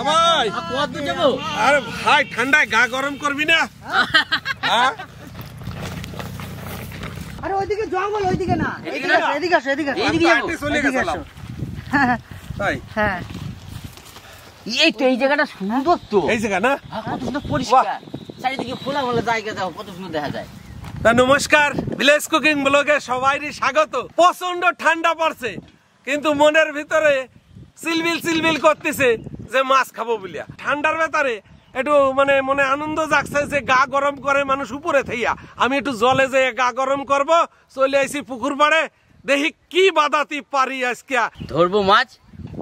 ভাই কত দূর যাবো? আরে ভাই ঠান্ডায় গা গরম করবি না? আরে ওইদিকে জঙ্গল, ওইদিকে না, এদিকে আসো, এদিকে যাবো। চলে গেছিলাম তাই। হ্যাঁ এই তো এই জায়গাটা সুন্দর তো। এই জায়গা না? কত সুন্দর পরিষ্কার, চারিদিকে খোলা খোলা জায়গা, দেখো কত সুন্দর দেখা যায়। নমস্কার, ভিলেজ কুকিং ব্লগে সবাইরই স্বাগত। প্রচন্ড ঠান্ডা পড়ছে, কিন্তু মনের ভিতরে সিলবিল সিলবিল করতেছে যে মাছ খাবো বলিয়া। ঠান্ডার ভেতরে একটু মানে মনে আনন্দ জাগছে যে গা গরম করে মানুষ উপরে থাইয়া। আমি একটু জলে যেয়ে গা গরম করব, চলে আইছি পুকুর পাড়ে, দেখি কি বাদাতি পারি আজকে। ধরবো মাছ,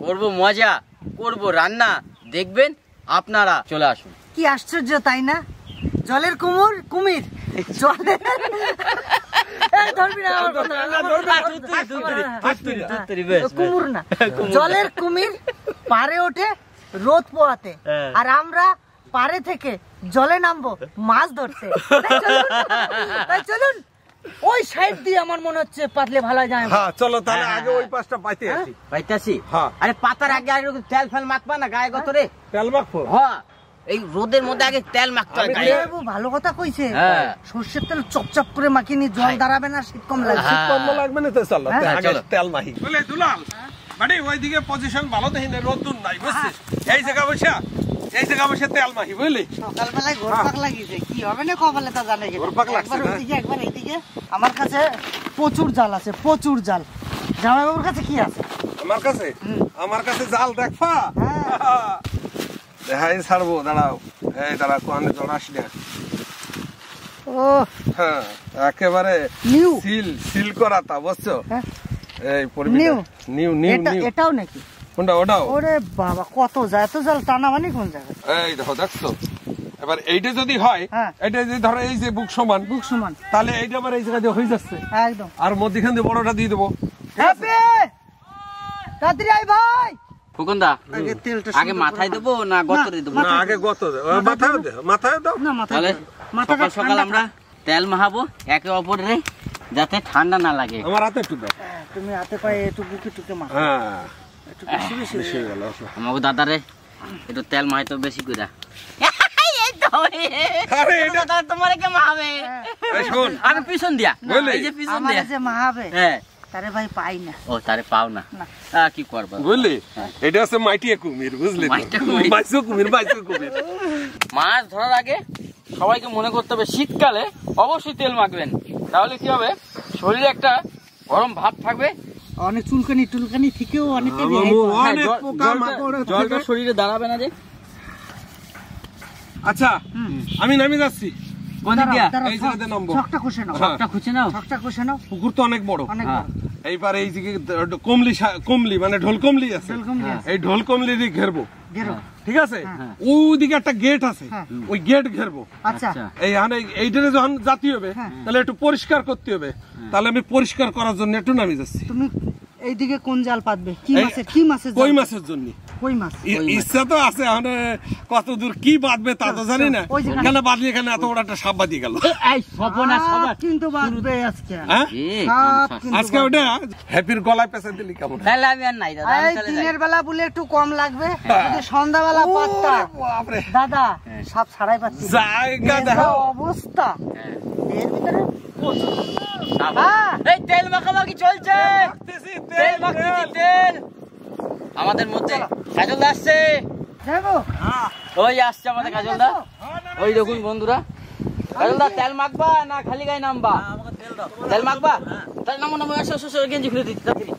করবো মজা, করবো রান্না, দেখবেন আপনারা। চলে আসুন। কি আশ্চর্য তাই না? জলের কুমির, কুমির জলের ধরবি না, কুমির না, জলের কুমির পারে ওঠে রোদ পোয়াতে, আর আমরা পারে থেকে জলে নামবো মাছ ধরতে। তাই চলুন ওই সাইড দিয়ে, আমার মনে হচ্ছে পাতলে ভালো যায়। হ্যাঁ চলো তাহলে আগে ওই পাশটা পাইতে আসি। পাইতে আসি? হ্যাঁ। আরে পাতার আগে আগে তেল ফেল মাখবা না গায়ে গত রে? তেল মাখবো? হ্যাঁ, এই রোদের মধ্যে আগে তেল মাখতে হয় গায়ে। ভালো কথা কইছে। হ্যাঁ। সর্ষের তেল চপচপ করে মাখিয়ে নি, জল দাঁড়াবে না, শীত কম লাগবে। শীত কম লাগবে না তো? চলো আগে চলো। তেল মাহি। বলে দুলাল মানে ওইদিকে পজিশন ভালো দেখি না, রোদ দূর নাই বুঝছিস? এই জায়গা বসে, এই জায়গা বসে তেল মাহি বুঝলি? সকালবেলায় ঘোরপাক লাগিয়েছে, কি হবে না কপালে তা জানে কি। ঘোরপাক লাগছে একবার না? ওইদিকে একবার এইদিকে। আমার কাছে প্রচুর জাল আছে, প্রচুর জাল। জামাইবাবুর কাছে কি আছে? আমার কাছে জাল দেখবা? দেখাই ছাড়বো, দাঁড়াও। এই দাঁড়া, কোয়ানে জড়াস না। ও হ্যাঁ একেবারে নিউ সিল করা তা, বুঝছো? এই নিউ নিউ নিউ নিউ। এটাও নাকি? কোনটা? ওটাও? ওরে বাবা, কত যায় এত জাল টানা মানে কোন জায়গায়? এই দেখো, দেখছো? এবার এইটা যদি হয়, এটা যদি ধরো এই যে বুক সমান, তাহলে এইটা আবার এই জায়গা দিয়ে হয়ে যাচ্ছে একদম। আর মধ্যখান দিয়ে বড়টা দিয়ে দেবো। হ্যাপি তাড়াতাড়ি আই ভাই। ফুকনদা, আগে তেলটা আগে মাথায় দেবো না গতরে দেবো? না আগে গত দাও, মাথায় দাও। না তাহলে সকাল সকাল আমরা তেল মাখাবো একে অপরের, যাতে ঠান্ডা না লাগে। আমার হাতে একটু দাও। তুমি হাতে পায়ে একটু বুকে টুকে মারো। হ্যাঁ একটু বেশি বেশি হয়ে গেল। আমাকে দাদারে একটু তেল মাখাইতো বেশি করে। আরে এটা তোমার কে মাখাবে? এই শোন, আমি পিছন দিয়া, বুঝলি? এই যে পিছন আমার দিয়া। যে মাহাবে, হ্যাঁ, তারে ভাই পাই না। ও তারে পাও না, কি করবো? বুঝলি? এটা হচ্ছে মাইটিয়া কুমির, বুঝলি? মাইটিয়া কুমির। বাইশো কুমির, বাইশো কুমির। মাছ ধরার আগে সবাইকে মনে করতে হবে শীতকালে অবশ্যই তেল মাখবেন, তাহলে কি হবে, শরীরে একটা গরম ভাব থাকবে। অনেক চুলকানি টুলকানি থেকেও অনেকে অনেক পোকা মাকড় জলটা শরীরে দাঁড়াবে না যে। আচ্ছা আমি নামি যাচ্ছি। কোন দিক দিয়া? এই জায়গাতে নামবো। ছকটা খুশে নাও, ছকটা খুঁজে নাও। ছকটা খুশে নাও। পুকুর তো অনেক বড়। অনেক বড়। এইবার এই দিকে কমলি মানে ঢোল কমলি আছে, এই ঢোল কমলি দিয়ে ঘেরবো। গেরো। ঠিক আছে? ওইদিকে একটা গেট আছে, ওই গেট ঘেরবো। আচ্ছা এইটারে যখন জাতি হবে তাহলে একটু পরিষ্কার করতে হবে, তাহলে আমি পরিষ্কার করার জন্য একটু নামি যাচ্ছি। তুমি এইদিকে কোন জাল পাতবে? কি মাছের? কি মাছের? কই মাছের জন্য। কই মাছ? ইচ্ছা তো আছে, কত দূর কি বাঁধবে তা তো জানি না। এখানে বাঁধলি, এখানে এত বড় একটা সাপ বাঁধিয়ে গেল। কিন্তু বাঁধবে আজকে। আজকে ওটা হ্যাপির গলায় পেঁচে দিলি কেমন? তাহলে আমি আর নাই দাদা, আমি চলে যাই। দিনের বেলা বলে একটু কম লাগবে, যদি সন্ধ্যাবেলা পাততা দাদা সাপ ছাড়াই পাচ্ছি। জায়গা দেখো অবস্থা এর ভিতরে। এই তেল মাখামাখি চলছে, তেল মাখতেছি, তেল। আমাদের মধ্যে কাজলদা আসছে, যাবো। ওই আসছে আমাদের কাজলদা। ওই দেখুন বন্ধুরা, কাজলদা তেল মাখবা না খালি গায়ে নামবা? তেল মাখবা? তাহলে নামো নামো, আসো আসো, গেঞ্জি খুলে দিচ্ছি তাড়াতাড়ি।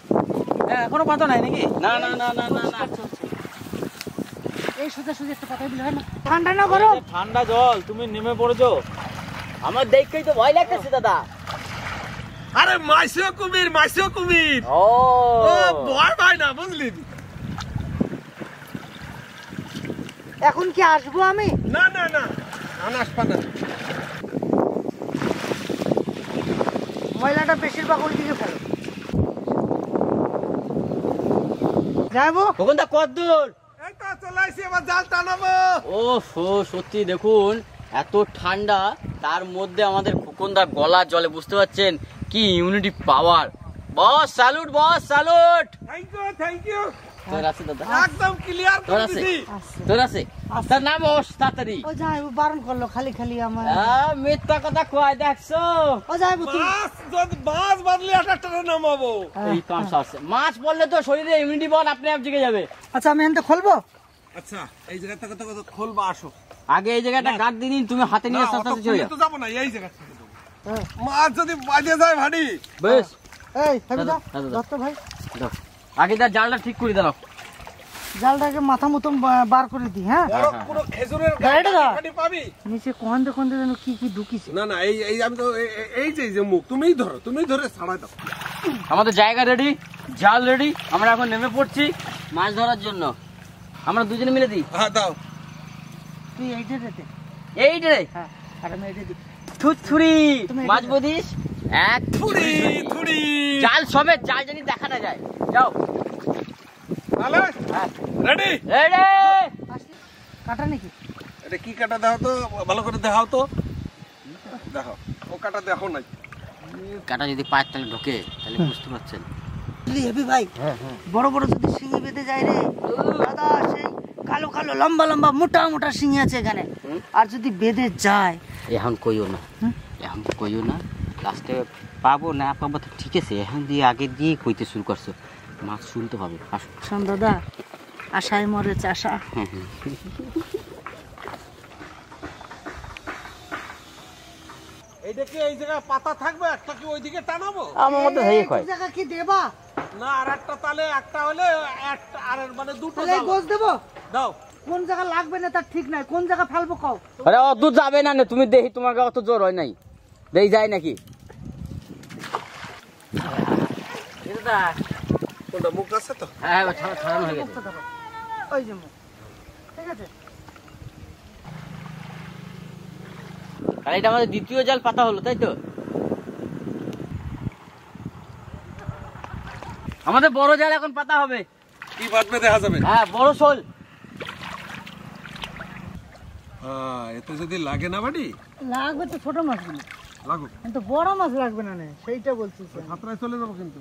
এখনো পাতা নাই নাকি? না না না না না না, এই সোজা সোজা একটা পাতা দিলে হয় না? ঠান্ডা না গরম? ঠান্ডা জল, তুমি নেমে পড়েছো, আমার দেখেই তো ভয় লাগতেছে দাদা। আরে মাইসো কুমির, মাইসো কুমির। ও ভয় পাই না, বুঝলি? এখন কি আসবো আমি? না না না, আসবা না। ময়লাটা বেশিরভাগ ওই দিকে ফেলো। যাবো। ওখানটা কত দূর? এই তো চলে আসি, এবার জাল টানাবো। ওহো, সত্যি দেখুন এত ঠান্ডা, তার মধ্যে আমাদের ফুকনদার গলা জলে, বুঝতে পারছেন কি immunity power. Boss salute, boss salute. Thank you তোর আছে দাদা, একদম ক্লিয়ার তোর করে আছে, দিছি তোর আছে। তার নাম ওস তাড়াতাড়ি। ও যাই বারণ করলো খালি খালি আমার। মিথ্যা কথা কয় দেখছো? ও যাই তুমি মাছ বাদলে একটা নামাবো। এই কাম আছে, মাছ বললে তো শরীরে ইমিউনিটি পাওয়ার আপনি আপ জেগে যাবে। আচ্ছা আমি এখান থেকে খুলবো। আচ্ছা এই জায়গাটা কত খুলবা আসো। আগে এই জায়গাটা গাড় দিয়ে দিন, তুমি হাতে নিয়ে আস্তে আস্তে চলে যাও। তো যাবো না, এই জায়গা থেকে যাবো। মাছ যদি বাজে যায় ভাড়ি বেশ এই হেবি দা দাদা, দাদা। দত্ত ভাই দাও। আগে তার জালটা ঠিক করে দাও। জালটাকে মাথা মতন বার করে দি। হ্যাঁ বড় পুরো খেজুরের গাড়িটা দাও। গাড়ি পাবি নিচে কোন্দে কোন্দে যেন কি কি ঢুকিছে। না না এই আমি তো এই যে মুখ তুমিই ধরে ছাড়াই দাও। আমাদের জায়গা রেডি, জাল রেডি, আমরা এখন নেমে পড়ছি মাছ ধরার জন্য। আমরা দুজনে মিলে দিই। হ্যাঁ দাও। তুই এইটা রেতে। এইটা রে হ্যাঁ আর আমি এইটা দি। থুথুরি তুমি মাছ বদিস এক থুড়ি জাল সবে, জাল জানি দেখা না যায়। যাও তাহলে রেডি রেডি। আসলি কাটা নাকি? এটা কি কাটা দাও তো, ভালো করে দেখাও তো। দেখো ও কাটা দেখো নাই। কাটা যদি পায়ের তলে ঢোকে তাহলে বুঝতে পারছেন। হেবি ভাই বড় বড় যদি শিঙি বেঁধে যায় রে দাদা, সেই কালো কালো লম্বা লম্বা মোটা মোটা শিঙি আছে এখানে। আর যদি বেঁধে যায় এখন কইও না, এখন কইও না, লাস্টে পাবো না পাবো তো ঠিক আছে, এখন দিয়ে আগে দিয়ে কইতে শুরু করছো, মাছ শুনতে হবে। আসো। শোন দাদা, আশায় মরে চাষা। এইটা কি এই জায়গায় পাতা থাকবে, একটা কি ওইদিকে টানাবো? আমার মতো হয়ে কয় জায়গা কি দেবা? না আর একটা, তাহলে একটা হলে একটা আর মানে দুটো তাহলে জাল। গোছ দেবো। দাও। কোন জায়গা লাগবে না তার ঠিক নাই, কোন জায়গা ফেলবো কও। আরে অত যাবে না, তুমি দেখি তোমার অত জোর হয় নাই, দেই যায় নাকি? কোনটা মুখ আছে তো? হ্যাঁ ছাড়ানো হয়ে গেছে। ওই যে মুখ। ঠিক আছে আর এটা আমাদের দ্বিতীয় জাল পাতা হলো, তাই তো? আমাদের বড় জাল এখন পাতা হবে। কি বাদবে দেখা যাবে। হ্যাঁ বড় শোল। হ্যাঁ এতে যদি লাগে না বাড়ি লাগবে তো ছোট মাছগুলো, লাগো। কিন্তু বড় মাছ লাগবে না, সেইটা বলছিস। হাতরায় চলে যাবো কিন্তু।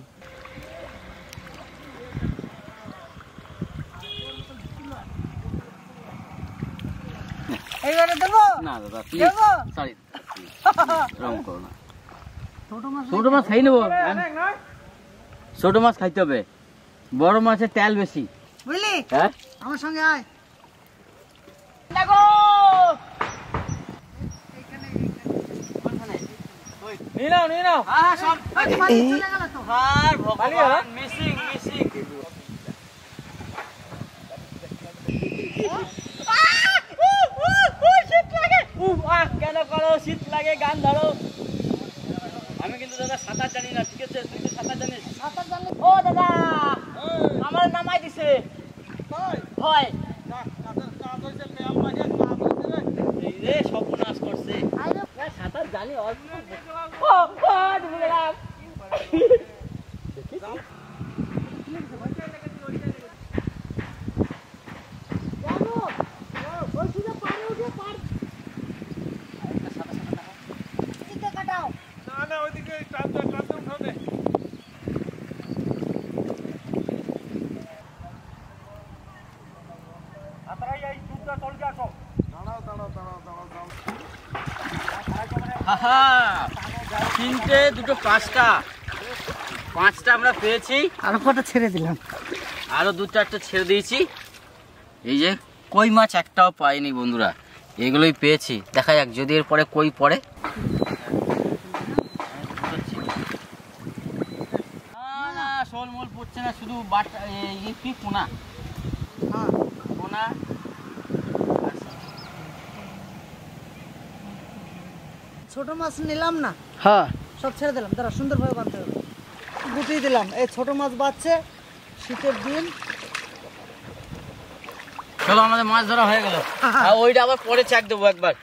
এইবারে দেবো না দাদা দেবো। সরি রং করো না, ছোট মাছ ছোট মাছ খাই নেবো। ছোট মাছ খাইতে হবে, বড় মাছের তেল বেশি। বুঝলি? হ্যাঁ আমার সঙ্গে আয়। দেখো নিয়ে নাও। হ্যাঁ সব পানি চলে গেল তো। আর ভগবান মিসিং কেন করো, শীত লাগে, গান ধরো। আমি কিন্তু দাদা সাঁতার জানি না, ঠিক আছে? তুই তো সাঁতার জানিস। সাঁতার জানলে ও দাদা আমার নামাই দিছে ভয়। এই রে সর্বনাশ করছে। সাঁতার জানি অল্প। ও ডুবে গেলাম। কাটাও। না না ওইদিকে টানতে উঠাও দে। হাতরাই এই চুপটা চলকে আসো। দাঁড়াও। তিনটে দুটো পাঁচটা আমরা পেয়েছি, আরো কটা ছেড়ে দিলাম। আরো দু চারটে ছেড়ে দিয়েছি। এই যে কই মাছ একটাও পাইনি বন্ধুরা, এগুলোই পেয়েছি। দেখা যাক যদি এর পরে কই পড়ে। না শোল মোল পড়ছে না, শুধু বাটা কি পোনা পোনা। ছোট মাছ নিলাম না, হ্যাঁ সব ছেড়ে দিলাম। তারা সুন্দরভাবে বাঁধতে হবে, গুটিয়ে দিলাম। এই ছোট মাছ বাঁচছে, শীতের দিন। চলো আমাদের মাছ ধরা হয়ে গেল। আর ওইটা আবার পরে চেক দেবো একবার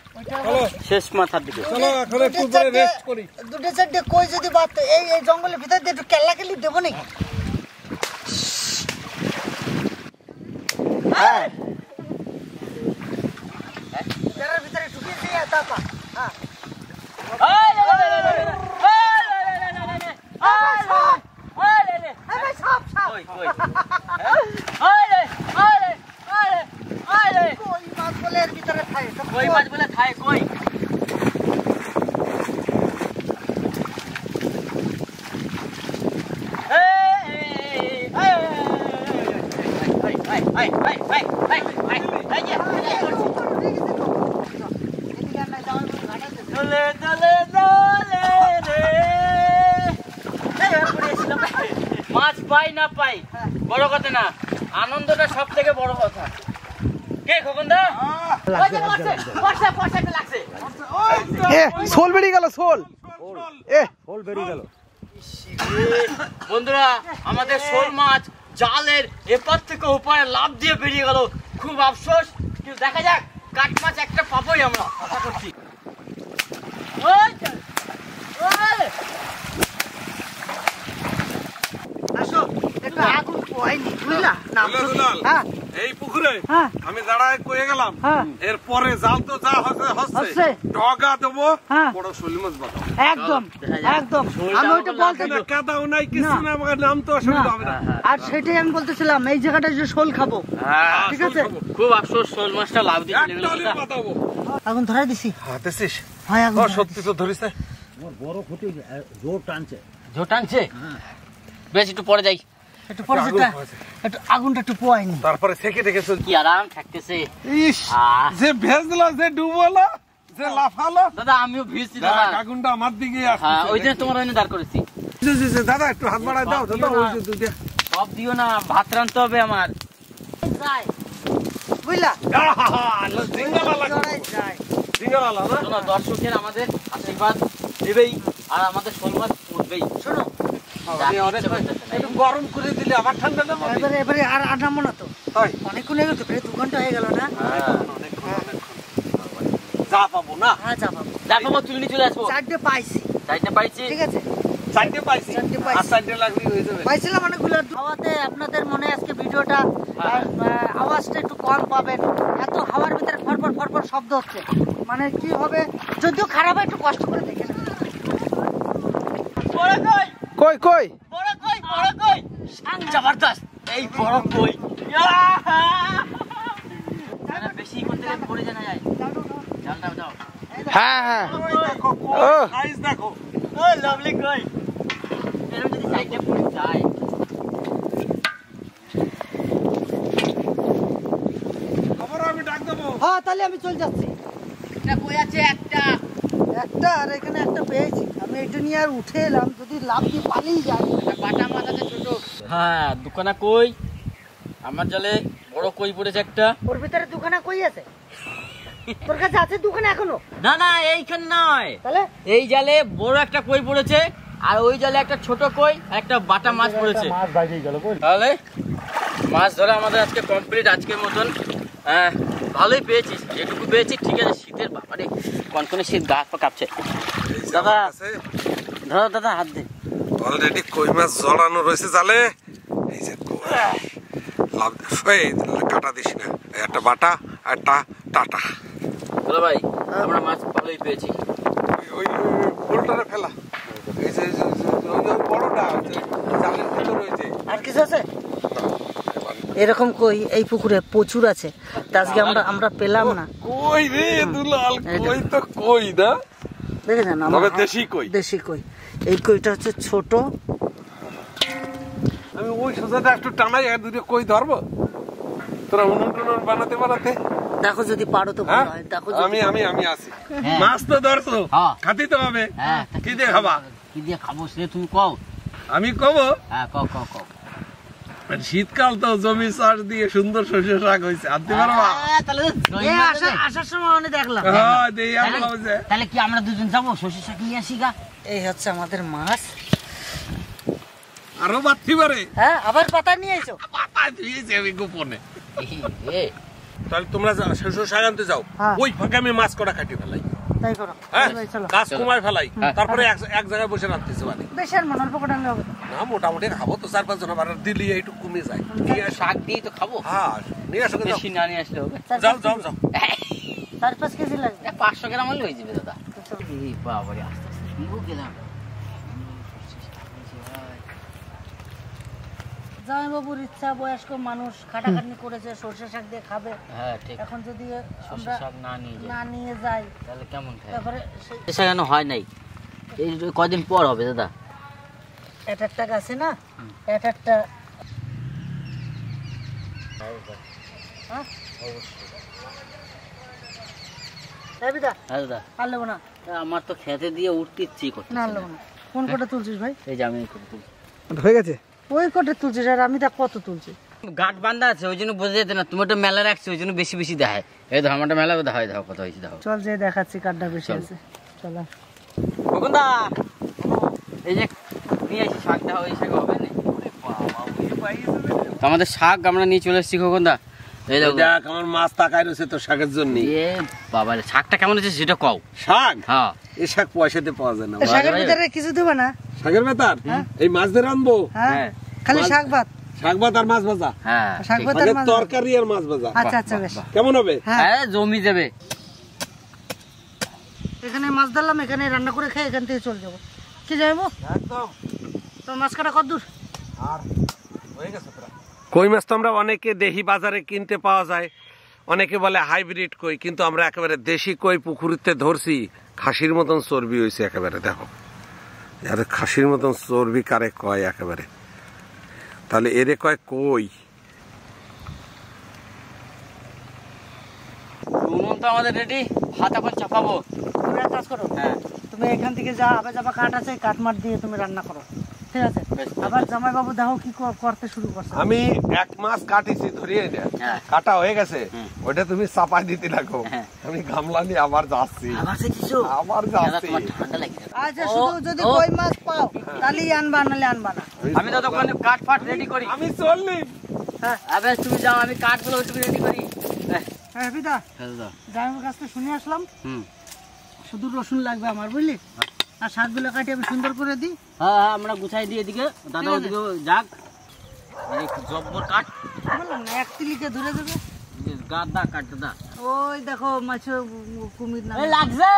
শেষ মাথার দিকে। চলো এখন একটু পরে রেস্ট করি। দুটো চারটে কই যদি বাঁধতে, এই জঙ্গলের ভিতর দিয়ে একটু কেল্লা কেলি দেবো নাকি? যারার ভিতরে ঢুকিয়ে দিয়ে তাপা। হ্যাঁ সাপ সাপ। কই মাছ বলে খায় কই। মাছ পাই না পাই বড় কথা না, আনন্দটা সব থেকে বড় কথা। কে খোকনদা? শোল বেরিয়ে গেল, শোল বেরিয়ে গেল। বন্ধুরা আমাদের শোল মাছ জালের এপার থেকে ওপারে লাফ দিয়ে বেরিয়ে গেল, খুব আফসোস। কিন্তু দেখা যাক কাঠ মাছ একটা পাবোই আমরা আশা করছি। আসো একটু আগুন পোয়াইনি বুঝলা না হ্যাঁ এই পুকুরে আমি দাঁড়ায় কয়ে গেলাম এরপরে জাল তো যা হচ্ছে ডগা দেবো বড় শোল মাছ বাঁধাবো একদম একদম আমি ওইটা বলতে কাদাও নাই কিছু না, আমাকে নাম তো অসুবিধা হবে না। আর সেটাই আমি বলতেছিলাম এই জায়গাটা যে শোল খাবো, ঠিক আছে। খুব আফসোস শোল মাছটা লাভ দিয়ে চলে গেল। আগুন ধরাই দিছি। দেখছিস হয় আগুন সত্যি তো ধরিছে, বড় ক্ষতি, জোর টানছে। জোর টানছে, বেশ একটু পরে যাই। একটু পরে সেটা একটু আগুনটা একটু পোয়াইনি, তারপরে থেকে থেকে কি আরাম থাকতেছে। ইস যে ভেজলো, যে ডুবলো, যে লাফালো। দাদা আমিও ভিজছি দাদা, আগুনটা আমার দিকে হ্যাঁ ওই জন্য তোমার ওইনে দাঁড় করেছি। দাদা একটু হাত বাড়ায় দাও দাদা, ওই যে দুইটা সব দিও না, ভাত রাঁধতে হবে আমার। বুঝলা শোনো, দর্শকের আমাদের আশীর্বাদ দেবেই আর আমাদের শোল মাছ উঠবেই। শোনো একটু গরম করে দিলে আবার ঠান্ডা না এবারে আর নামবো না তো, অনেকক্ষণ হয়ে গেল তো, প্রায় 2 ঘন্টা হয়ে গেল না। যা পাবো না, হ্যাঁ যা পাবো, যা পাবো তুলে নিয়ে চলে আসবো। 4টে পাইছি, 4টে পাইছি, ঠিক আছে। 4টে পাইছি, 4টে পাইছি, আর 4টে লাগলে হয়ে যাবে। পাইছিলাম অনেকগুলো। হাওয়াতে আপনাদের মনে আজকে ভিডিওটা আওয়াজটা একটু কম পাবেন, এত হাওয়ার ভিতরে ফরফর ফরফর শব্দ হচ্ছে, মানে কি হবে যদিও খারাপ হয়, একটু কষ্ট করে দেখে নেবেন। কই কই বড় কই জবরদস্ত, এই বড় কই বেশি করতে গেলে পড়ে জানা যায়। জালটা দাও। হ্যাঁ হ্যাঁ দেখো সাইজ দেখো, ও লাভলি কই, এরকম যদি সাইডে পড়ে যায়। আবার আমি ডাক দেবো। হ্যাঁ তাহলে আমি চলে যাচ্ছি। একটা কই আছে, একটা আর এখানে একটা পেয়েছি, আমি এটা নিয়ে আর উঠে এলাম, যদি লাভ দিয়ে পালিয়ে যায়। বাটা মাছ আছে ছোট। হ্যাঁ দুখানা কই, আমার জালে বড় কই পড়েছে একটা। ওর ভিতরে 2খানা কই আছে, তোর কাছে আছে 2খানা এখনো? না না এইখানে নয়, তাহলে এই জালে বড় একটা কই পড়েছে, আর ওই জালে একটা ছোট কই আর একটা বাটা মাছ পড়েছে। মাছ বাইরে গেল। তাহলে মাছ ধরা আমাদের আজকে কমপ্লিট, আজকের মতন। ভালোই পেয়েছি, যেটুকু পেয়েছি ঠিক আছে। শীতের ব্যাপারে কনকনে শীত, গা হাত পা কাঁপছে। দাদা ধরো, দাদা হাত দে। অলরেডি কই মাছ জড়ানো রয়েছে জালে। এই যে লাভ কাটা দিস না, একটা বাটা একটা টাটা। বলো ভাই আমরা মাছ ভালোই পেয়েছি। ওই পোলটারে ফেলা, এই যে বড়টা জালের ভিতর রয়েছে। আর কিছু আছে? এরকম কই এই পুকুরে প্রচুর আছে, আজকে আমরা পেলাম না। কই রে দুলাল, কই তো কই না, দেখেছেন তবে দেশি কই। দেশি কই, এই কইটা হচ্ছে ছোট। আমি ওই সোজাটা একটু টানাই, আর দুটো কই ধরবো, তোরা উনুন টুনুন বানাতে বানাতে। দেখো যদি পারো তো ভালো হয়। দেখো আমি আছি। মাছ তো ধরছো, খাতি তো হবে। কি দিয়ে খাবা? কি দিয়ে খাবো সে তুমি কও। আমি কব, হ্যাঁ কও। শীতকাল তো জমি চাষ দিয়ে সুন্দর শস্য শাক হয়েছে, আনতে পারবা? আসার সময় অনেক দেখলাম। তাহলে কি আমরা দুজন যাবো শস্য শাক নিয়ে আসি গা? এই হচ্ছে আমাদের মাছ। আরো বাড়তে পারে। হ্যাঁ আবার পাতা নিয়ে এসো। পাতা দিয়েছে আমি গোপনে। তাহলে তোমরা শস্য শাক আনতে যাও, ওই ফাঁকে আমি মাছ কটা কাটি ফেলাই। তাই করো, গাছ কমায় ফেলাই, তারপরে এক জায়গায় বসে রাখতেছে। মানে বেশ আর মনে অল্প কটা হবে না, মোটামুটি খাবো তো 4-5 জন, আবার দিলি একটু কমে যায়। শাক দিয়ে তো খাবো। হ্যাঁ নিয়ে আসো, বেশি না নিয়ে আসলে হবে। যাও 4-5 কেজি লাগবে। 500 গ্রাম হলে হয়ে যাবে দাদা। এই বাবারে আস্তে আস্তে গেলাম। জামাইবাবুর ইচ্ছা, বয়স্ক মানুষ খাটাখাটনি করেছে, সরষে শাক দিয়ে খাবে। হ্যাঁ ঠিক। এখন যদি সরষে শাক না নিয়ে যাই তাহলে কেমন খায়? তারপরে সরষে কেন হয় নাই? এই কয়দিন পর হবে দাদা? একটা গাছে না একটা হ্যাঁ দাদা হ্যাঁ দাদা। আর নেবো না, আমার তো খেতে দিয়ে উঠতে ইচ্ছে করছে না নেবো না। কোন কোটা তুলছিস ভাই? এই যে আমি করে তুলছি। হয়ে গেছে? ওই কোটা তুলছিস আর আমি তা কত তুলছি? গাঁট বান্ধা আছে ওই জন্য বোঝা যেত না, তুমি একটা মেলা রাখছো ওই জন্য বেশি বেশি দেখায়। এই দেখো আমারটা মেলা দেখায়, দেখো কত হয়েছে দেখো। চল যে দেখাচ্ছি কাঠটা বেশি আছে। চলো খোকনদা, এই যে নিয়ে আসি শাক, দেখো এই শাক হবে না? তো আমাদের শাক আমরা নিয়ে চলে এসেছি খোকনদা। এই দেখো দেখ আমার মাছ তাকায় রয়েছে তোর শাকের জন্য। এ বাবা রে, শাকটা কেমন হয়েছে সেটা কও। শাক? হ্যাঁ এই শাক পয়সাতে পাওয়া যায় না। শাকের ভিতরে কিছু দেবো না? শাকের বেতার এই মাছ ধরে আনবো? হ্যাঁ খালি শাক ভাত? শাক ভাত আর মাছ ভাজা? হ্যাঁ শাক ভাত আর মানে মাছ? তরকারি আর মাছ ভাজা। আচ্ছা আচ্ছা বেশ। কেমন হবে? হ্যাঁ জমি যাবে। এখানে মাছ ধরলাম, এখানে রান্না করে খাই, এখান থেকে চলে যাবো। কি যাবো একদম। তো মাছ কাটা কত দূর? আর হয়ে গেছে প্রায়। কই মাছ তো আমরা অনেকে দেশি বাজারে কিনতে পাওয়া যায়, অনেকে বলে হাইব্রিড কই, কিন্তু আমরা একেবারে দেশি কই পুকুরিতে ধরছি। খাসির মতন চর্বি হয়েছে একেবারে, দেখো আরে খাসির মতন চর্বি কারে কয় একেবারে, তাহলে এরে কয় কই। উনুন তো আমাদের রেডি, ভাত এখন চাপাবো। তুমি এক কাজ করো, হ্যাঁ তুমি এখান থেকে যা আবার যাবা কাঠ আছে, কাঠ মাঠ দিয়ে তুমি রান্না করো, ঠিক আছে? বেশ। আবার জামাইবাবু দেখো কি করতে শুরু করছে। আমি এক মাস কাটিছি ধরিয়ে হ্যাঁ। কাটা হয়ে গেছে, ওইটা তুমি চাপাই দিতে লাগো। হ্যাঁ। আমি গামলা নিয়ে আবার যাচ্ছি, আবার সেটিছো? আবার দাদা যাচ্ছি। তোমার ঠান্ডা লাগে দাদা। আচ্ছা শুধু যদি কই মাছ পাও তাহলেই আনবা, নাহলে আনবা না। আমি তো তখন কাঠ ফাট রেডি করি। আমি চললি। হ্যাঁ আবে তুমি যাও, আমি কাঠগুলো ওইটুকু রেডি করি। হ্যাঁ পিতা, হ্যাঁ দাদা। জামাইবাবুর কাছ থেকে শুনে আসলাম, হুম শুধু রসুন লাগবে আমার, বুঝলি? আর শাকগুলো কাটি আমি সুন্দর করে দিই। হ্যাঁ হ্যাঁ আমরা গুছাই দিয়ে এদিকে, দাদা ওদিকে যাক। এই জব্বর কাঠ, বললাম না এক তিলিকে ধরে দেবে। গাদা কাঠ দাদা। ওই দেখো মাছ কুমির না এই লাগছে।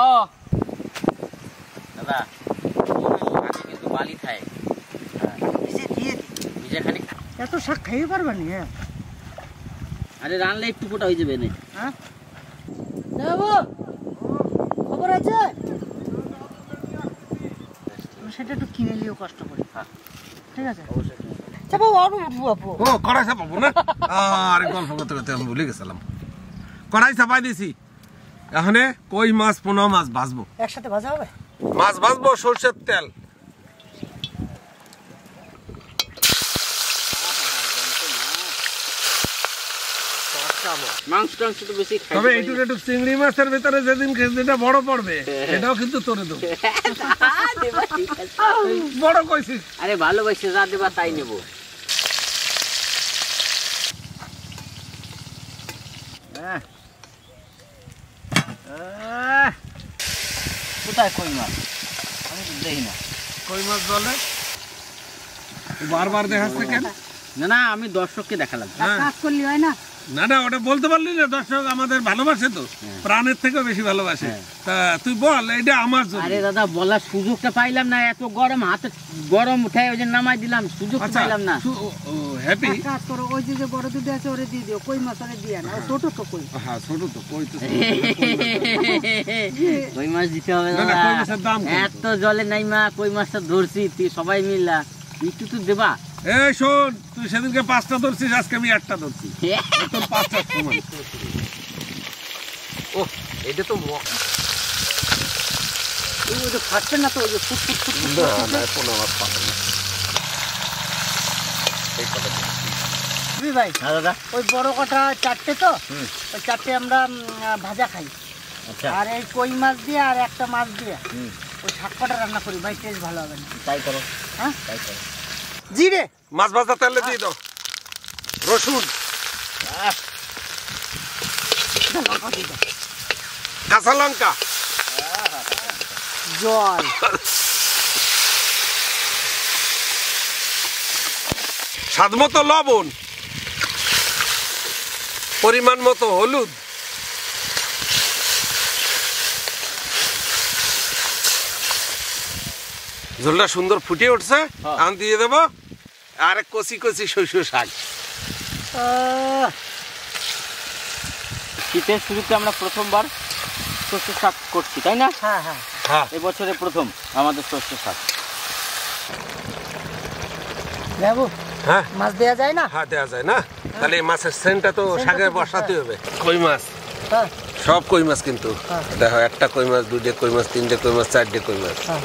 ও দাদা, শাকে কিন্তু বালি খায়। ভিজে দিয়ে দিই। নিজে খালি এত শাক খাইয়ে পারবা নি? হ্যাঁ আরে রানলে একটু ফোটা হয়ে যাবে না। হ্যাঁ যাবো, খবর আছে? সেটা একটু কিনে নিয়েও কষ্ট করি, ঠিক আছে? চাপো আর বাপু। ও কড়াই চাপাবো না? আরে গল্প করতে করতে আমি ভুলে গেছিলাম। কড়াই চাপাই দিছি, এখানে কই মাছ পোনা মাছ ভাজবো। একসাথে ভাজা হবে? মাছ ভাজবো সরষের তেল। মাংস টাংস তো বেশি খাই। তবে এইটুকু একটু চিংড়ি মাছের ভেতরে যেদিন যেটা বড় পড়বে সেটাও কিন্তু তোরে দেবো। বড় কইছিস? আরে ভালোবাসে যা দেবা তাই নেবো। কোথায় কই মাছ? আমি তো দেখি না। কই মাছ বলে বারবার দেখাচ্ছে কেন? না না, আমি দর্শককে দেখালাম। হ্যাঁ। কাজ করলি হয় না? না না, ওটা বলতে পারলি না, দর্শক আমাদের ভালোবাসে তো, প্রাণের থেকেও বেশি ভালোবাসে। তা তুই বল, এটা আমার জন্য। আরে দাদা বলার সুযোগটা পাইলাম না, এত গরম, হাতে গরম উঠাই ওই যে নামাই দিলাম, সুযোগ আচ্ছা পাইলাম না। হ্যাপি। এক কাজ করো, ওই যে বড় দুধ আছে ওরে দিয়ে দিও, কই মাছ ওরে দিয়ে না, ও ছোট তো কই। হ্যাঁ ছোট তো কই তো। কই মাছ দিতে হবে না, না, দাদা। কই মাছের দাম কত? এত জলে নাই মা, কই মাছটা ধরছি সবাই মিলা, একটু তো দেবা। এই শোন, তুই সেদিনকে 5টা ধরছিস, আজকে আমি 1টা ধরছি, তোর 5টার সমান। ও এটা তো ওই যে ফাটছে না তো, ওই যে ফুট ফুট ফুট ফুট না করছে। না, কোনো মাছ পাবে না। বুঝলি ভাই, হ্যাঁ দাদা। ওই বড় কটা 4টে তো, ওই 4টে আমরা ভাজা খাই। আচ্ছা আর এই কই মাছ দিয়ে আর একটা মাছ দিয়ে ওই শাক কটা রান্না করি ভাই, টেস্ট ভালো হবে না? তাই করো, হ্যাঁ তাই করো। জিরে, মাছ ভাজা তেলে দিয়ে দাও, রসুন, লঙ্কা দিয়ে দাও, কাঁচা লঙ্কা, জল, স্বাদ মতো লবণ, পরিমাণ মতো হলুদ, ঝোলটা সুন্দর ফুটে উঠছে, আমি দিয়ে দেবো আর কচি কচি সরষে শাক। শীতের শুরুতে আমরা প্রথমবার সর্ষে শাক করছি, তাই না? হ্যাঁ হ্যাঁ হ্যাঁ, এবছরে প্রথম আমাদের সর্ষে শাক। বাবু হ্যাঁ মাছ দেয়া যায় না? হ্যাঁ দেওয়া যায় না। তাহলে এই মাছের সেন্টটা তো শাকে বসাতে হবে। কই মাছ, হ্যাঁ সব কই মাছ কিন্তু হ্যাঁ। দেখো, একটা কই মাছ, দুইটা কই মাছ, তিনটে কই মাছ, চারটে কই মাছ। হ্যাঁ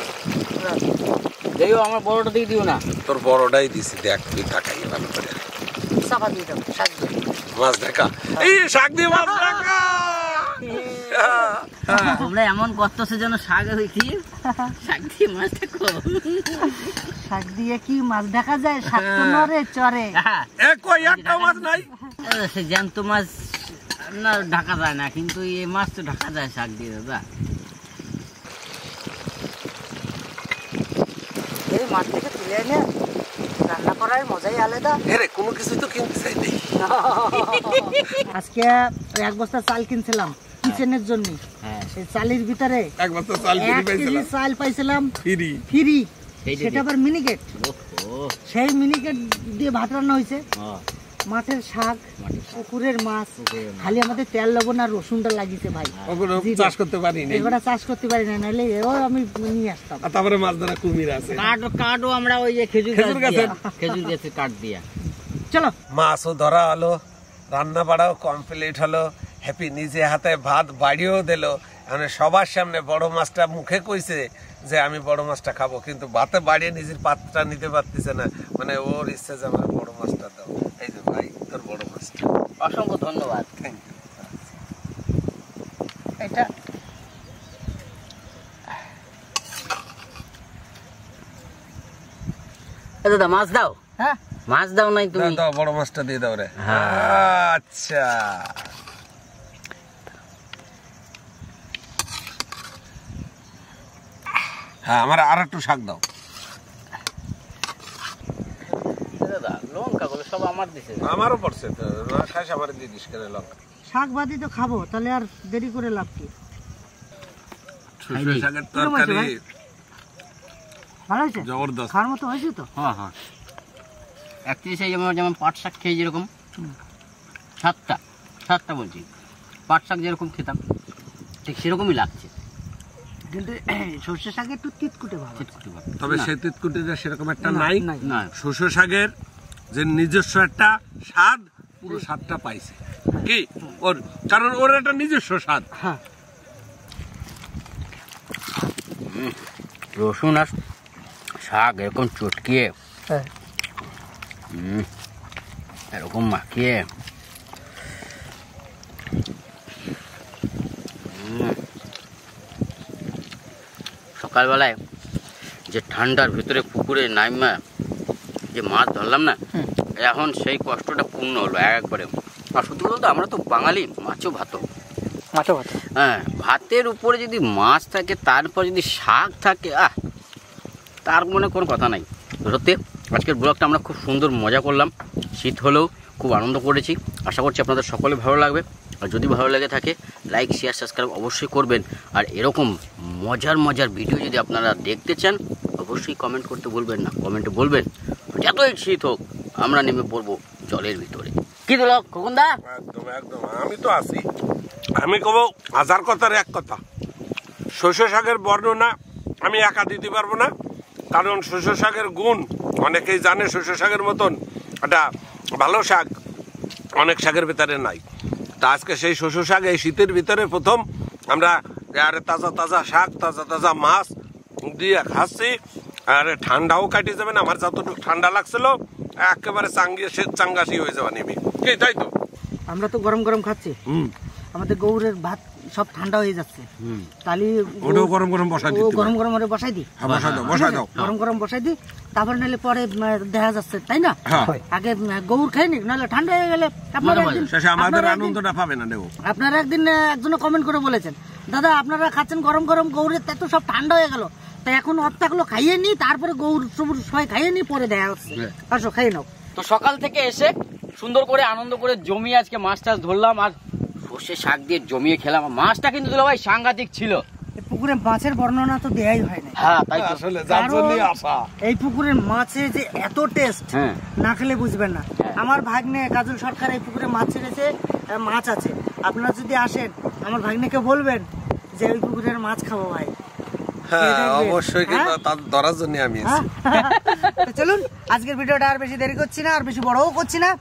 দেখো আমার বড়টা দিয়ে দিও না। তোর বড়টাই দিছি, দেখ তুই তাকাই ভালো করে। চাপা দিয়ে দাও, শাক দিয়ে। মাছ দেখা, এই শাক দিয়ে মাছ দেখা। তোমরা এমন করতেছো যেন শাক হইছি, শাক দিয়ে মাছ দেখো। শাক দিয়ে কি মাছ দেখা যায়? শাক তো নড়ে চড়ে। এ কই একটা মাছ নাই? সে জ্যান্ত মাছ না ঢাকা যায় না, কিন্তু এই মাছ তো ঢাকা যায় শাক দিয়ে দাদা। এই মাছ থেকে তুলে এনে রান্না করার মজাই আলাদা। এরে কোনো কিছু তো কিনতে চাই নেই। আজকে 1 বস্তা চাল কিনছিলাম কিচেনের জন্য। হ্যাঁ এই চালের ভিতরে একবার তো চাল 1 কেজি চাল পাইছিলাম ফ্রি। ফ্রি, সেইটা সেটা আবার মিনিকেট। সেই মিনিকেট দিয়ে ভাত রান্না হয়েছে, মাঠের শাক, পুকুরের মাছ। খালি আমাদের তেল লবণ আর রসুনটা লাগিয়েছে ভাই। ওগুলো জিরা। চাষ করতে পারি না। এগুলো চাষ করতে পারি না, নাহলে এও আমি নিয়ে আসতাম। আর তারপরে মাছ ধরা কুমির আছে। কাঠও আমরা ওই যে খেজুর খেজুর গাছের। গাছের কাঠ দিয়া। চলো মাছও ধরা হলো, রান্না বাড়াও কমপ্লিট হলো, হ্যাপি নিজে হাতে ভাত বাড়িয়েও দিল। মানে সবার সামনে বড় মাছটা মুখে কইছে যে আমি বড় মাছটা খাবো, কিন্তু ভাতে বাড়িয়ে নিজের পাত্রটা নিতে পারতেছে না। মানে ওর ইচ্ছে যে আমার বড় মাছটা দাও। এই যে ভাই তোর বড় মাছটা। অসংখ্য ধন্যবাদ। Thank you. এটা দাদা মাছ দাও, হ্যাঁ মাছ দাও নাই তুমি? দাও বড় মাছটা দিয়ে দাও রে। আচ্ছা হ্যাঁ, আমার আর একটু শাক দাও। দাদা লঙ্কা গুলো সব আমার দিছে। আমারও পড়ছে তো, না খাস আমার দিয়ে দিস কেন লঙ্কা? শাক ভাজি তো খাবো, তাহলে আর দেরি করে লাভ কি? সরষে শাকের তরকারি ভালো হয়েছে, জবরদস্ত। খাওয়ার মতো হয়েছে তো। হ্যাঁ হ্যাঁ, অ্যাকচুয়ালি সেই যেমন পাট শাক খেয়ে যেরকম সাতটা বলছি, পাট শাক যেরকম খেতাম ঠিক সেরকমই লাগছে, কিন্তু সর্ষে শাকে একটু তিতকুটে ভাব আছে। চিটকুটি ভাব। তবে না, সেই তিতকুটিটা সেরকম একটা না, নাই। নাই। না সরষে শাকের যে নিজস্ব একটা স্বাদ, পুরো স্বাদটা পাইছে কি ওর, কারণ ওর একটা নিজস্ব স্বাদ। হ্যাঁ রসুন আর শাক এরকম চটকিয়ে হ্যাঁ এরকম মাখিয়ে সকালবেলায় যে ঠান্ডার ভিতরে পুকুরে নাইমা যে মাছ ধরলাম না, এখন সেই কষ্টটা পূর্ণ হলো একবারে। আর সত্যি বলতে আমরা তো বাঙালি, মাছও ভাত। মাছো ভাত। হ্যাঁ, ভাতের উপরে যদি মাছ থাকে, তারপর যদি শাক থাকে, তার মনে কোনো কথা নাই। সত্যি আজকের ব্লগটা আমরা খুব সুন্দর মজা করলাম, শীত হলেও খুব আনন্দ করেছি। আশা করছি আপনাদের সকলে ভালো লাগবে। আর যদি ভালো লেগে থাকে লাইক শেয়ার সাবস্ক্রাইব অবশ্যই করবেন। আর এরকম মজার ভিডিও যদি আপনারা দেখতে চান অবশ্যই কমেন্ট করতে বলবেন না, কমেন্টে বলবেন। যতই শীত হোক আমরা নেমে পড়বো জলের ভিতরে। কি দিল খোকনদা? একদম একদম, আমি তো আছি। আমি কব হাজার কথার এক কথা, সরষে শাকের বর্ণনা আমি একা দিতে পারবো না, কারণ সরষে শাকের গুণ অনেকেই জানে। সরষে শাকের মতন একটা ভালো শাক অনেক শাকের ভিতরে নাই। তা আজকে সেই সরষে শাক এই শীতের ভিতরে প্রথম আমরা আরে তাজা শাক, তাজা মাছ দিয়ে খাচ্ছি। আর ঠান্ডাও কাটিয়ে যাবে না, আমার যতটুকু ঠান্ডা লাগছিল একেবারে চাঙ্গাসি হয়ে যাওয়া নেবে কি, তাই তো? আমরা তো গরম গরম খাচ্ছি, আমাদের গৌরের ভাত সব ঠান্ডা হয়ে যাচ্ছে। তাহলে ওটাও গরম গরম বসাই দিই, গরম গরম ওরে বসাই দিই। বসাই দাও। গরম গরম বসাই দিই, তারপর নাহলে পরে দেখা যাচ্ছে, তাই না? হ্যাঁ। আগে গৌর খাই নি, নাহলে ঠান্ডা হয়ে গেলে আপনারা একদিন- শেষে আমাদের আপনারা একদিন- আনন্দটা পাবে না দেবো। আপনারা একদিন একজনে কমেন্ট করে বলেছেন, দাদা আপনারা খাচ্ছেন গরম গরম গৌরের, তা তো সব ঠান্ডা হয়ে গেল, তা এখন অর্থাগুলো খাইয়ে নি, তারপরে গৌর সবুজ সবাই খাইয়ে নি, পরে দেখা যাচ্ছে। আসো খাইয়ে নাও। তো সকাল থেকে এসে সুন্দর করে আনন্দ করে জমিয়ে আজকে মাছ টাছ ধরলাম আর সর্ষে শাক দিয়ে জমিয়ে খেলাম। মাছটা কিন্তু দুলা ভাই সাংঘাতিক ছিল। পুকুরে মাছের বর্ণনা তো দেয়াই হয় না। হ্যাঁ তাই তো। আসলে যার জন্য আসা। এই পুকুরের মাছে যে এত টেস্ট হ্যাঁ। না খেলে বুঝবেন না। আমার ভাগ্নে কাজল সরকার এই পুকুরে মাছ ছেড়েছে, মাছ আছে। আপনারা যদি আসেন আমার ভাগ্নেকে বলবেন যে ওই পুকুরের মাছ খাবো ভাই। হ্যাঁ অবশ্যই, কিন্তু তার ধরার জন্য আমি আছি। তো চলুন আজকের ভিডিওটা আর বেশি দেরি করছি না, আর বেশি বড়ও করছি না।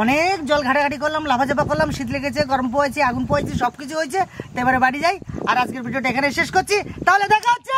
অনেক জল ঘাটাঘাটি করলাম, লাফাঝাপা করলাম, শীত লেগেছে, গরম পোয়াইছি, আগুন পোয়াইছি, সবকিছু হয়েছে। তো এবারে বাড়ি যাই, আর আজকের ভিডিওটা এখানে শেষ করছি। তাহলে দেখা হচ্ছে।